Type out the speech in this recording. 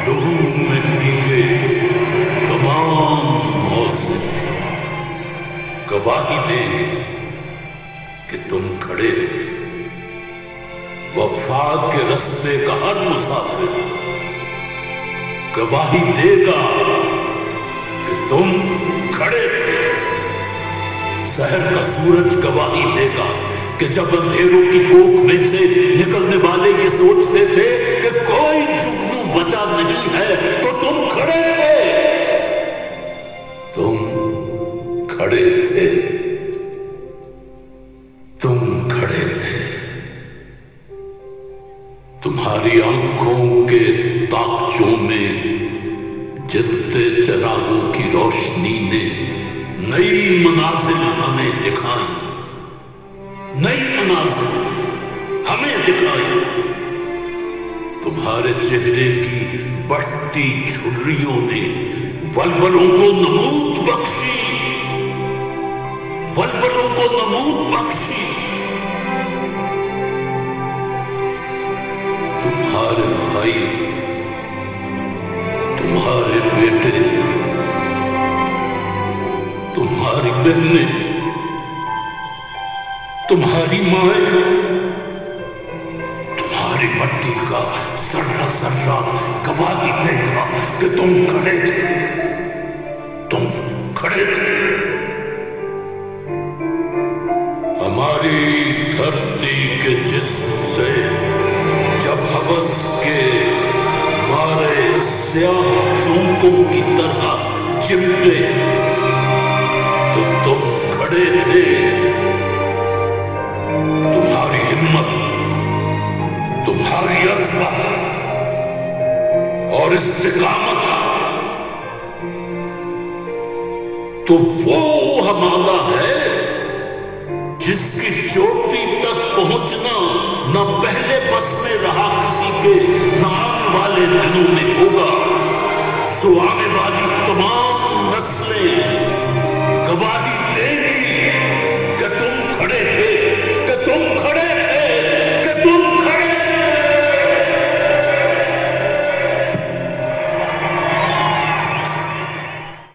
لہو میں بھیگے تمام موزے گواہی دیں گے کہ تم کھڑے تھے۔ وفات کے رستے کا ہر مسافر گواہی دے گا کہ تم کھڑے تھے۔ سحر کا سورج گواہی دے گا کہ جب اندھیروں کی کوکھ میں سے نکلنے والے یہ سوچتے تھے کہ کوئی جگنو بچا نہیں ہے تو تم کھڑے تھے۔ تم کھڑے تھے، تم کھڑے تھے۔ تمہاری آنکھوں کے تاکچوں میں جلتے چراغوں کی روشنی نے نئی منازل ہمیں دکھائی، نئی منازل ہمیں دکھائی۔ تمہارے چہرے کی بڑھتی جھریوں نے ولولوں کو نمود بخشی، ولولوں کو نمود بخشی۔ تمہارے بھائی، تمہارے بیٹے، تمہاری بہنیں، تمہاری مائیں، تمہاری مٹی کا ذرہ ذرہ گواہی دے گا کہ تم کھڑے تھے، تم کھڑے تھے۔ ہماری دھرتی کے جسم سے جب ہوس کے مارے سیاہ چونکوں کی طرح چمٹے تو تم کھڑے تھے۔ تمہاری ہمت، تمہاری عزم اور استقامت تو وہ ہمارا ہے جس کی چوٹی تک پہنچنا نہ پہلے بس میں رہا کسی کے، نہ آنے والے دنوں میں ہوگا